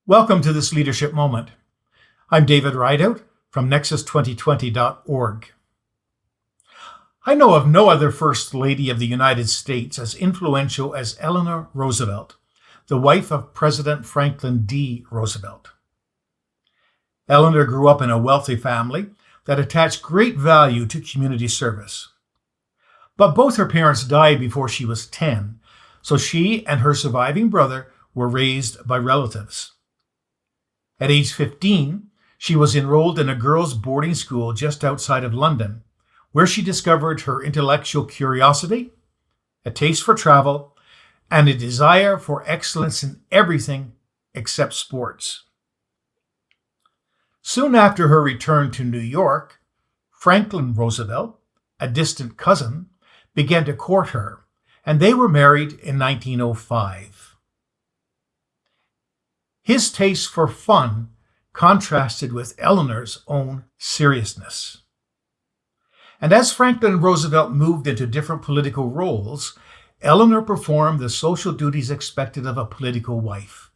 Welcome to this leadership moment. I'm David Rideout from nexus2020.org. I know of no other First Lady of the United States as influential as Eleanor Roosevelt, the wife of President Franklin D. Roosevelt. Eleanor grew up in a wealthy family that attached great value to community service. But both her parents died before she was 10, so she and her surviving brother were raised by relatives. At age 15, she was enrolled in a girls' boarding school just outside of London, where she discovered her intellectual curiosity, a taste for travel, and a desire for excellence in everything except sports. Soon after her return to New York, Franklin Roosevelt, a distant cousin, began to court her, and they were married in 1905. His taste for fun contrasted with Eleanor's own seriousness. And as Franklin Roosevelt moved into different political roles, Eleanor performed the social duties expected of a political wife,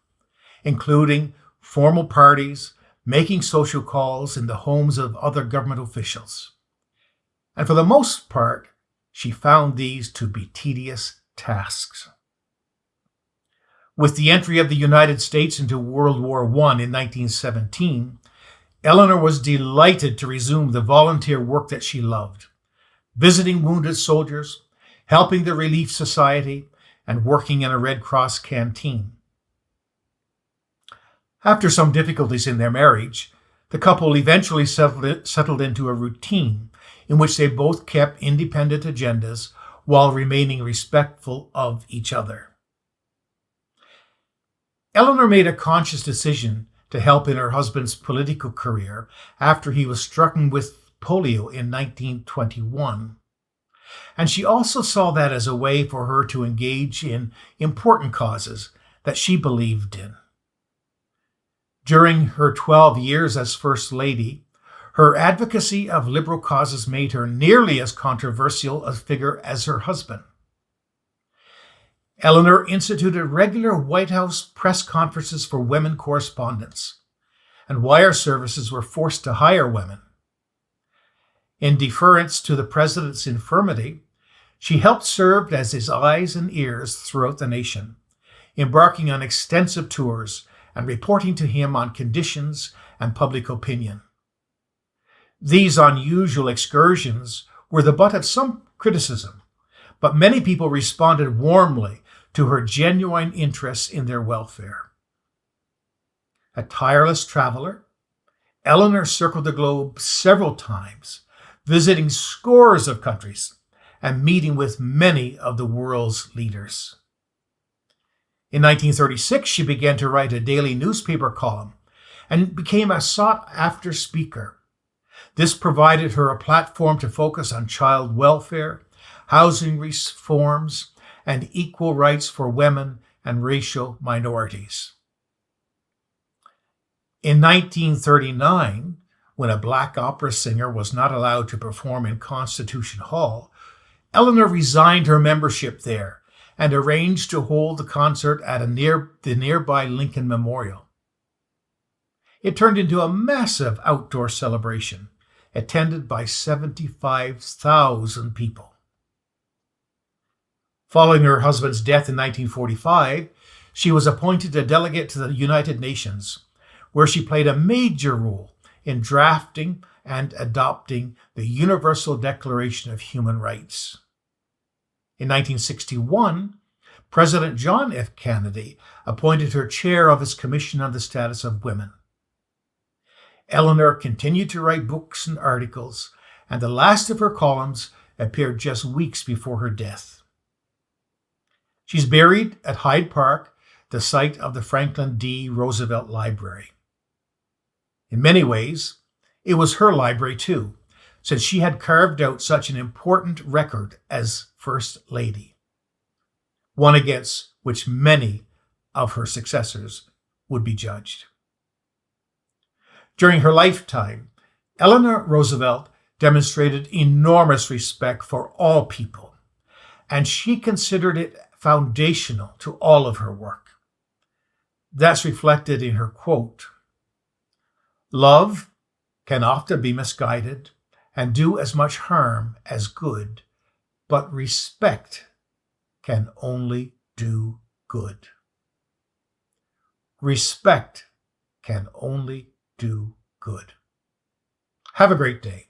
including formal parties, making social calls in the homes of other government officials. And for the most part, she found these to be tedious tasks. With the entry of the United States into World War I in 1917, Eleanor was delighted to resume the volunteer work that she loved, visiting wounded soldiers, helping the Relief Society, and working in a Red Cross canteen. After some difficulties in their marriage, the couple eventually settled into a routine in which they both kept independent agendas while remaining respectful of each other. Eleanor made a conscious decision to help in her husband's political career after he was stricken with polio in 1921. And she also saw that as a way for her to engage in important causes that she believed in. During her 12 years as First Lady, her advocacy of liberal causes made her nearly as controversial a figure as her husband. Eleanor instituted regular White House press conferences for women correspondents, and wire services were forced to hire women. In deference to the president's infirmity, she helped serve as his eyes and ears throughout the nation, embarking on extensive tours and reporting to him on conditions and public opinion. These unusual excursions were the butt of some criticism, but many people responded warmly to her genuine interest in their welfare. A tireless traveler, Eleanor circled the globe several times, visiting scores of countries and meeting with many of the world's leaders. In 1936, she began to write a daily newspaper column and became a sought-after speaker. This provided her a platform to focus on child welfare, housing reforms, and equal rights for women and racial minorities. In 1939, when a black opera singer was not allowed to perform in Constitution Hall, Eleanor resigned her membership there and arranged to hold the concert at the nearby Lincoln Memorial. It turned into a massive outdoor celebration, attended by 75,000 people. Following her husband's death in 1945, she was appointed a delegate to the United Nations, where she played a major role in drafting and adopting the Universal Declaration of Human Rights. In 1961, President John F. Kennedy appointed her chair of his Commission on the Status of Women. Eleanor continued to write books and articles, and the last of her columns appeared just weeks before her death. She's buried at Hyde Park, the site of the Franklin D. Roosevelt Library. In many ways, it was her library too, since she had carved out such an important record as First Lady, one against which many of her successors would be judged. During her lifetime, Eleanor Roosevelt demonstrated enormous respect for all people, and she considered it foundational to all of her work. That's reflected in her quote. Love can often be misguided and do as much harm as good, but respect can only do good. Respect can only do good. Have a great day.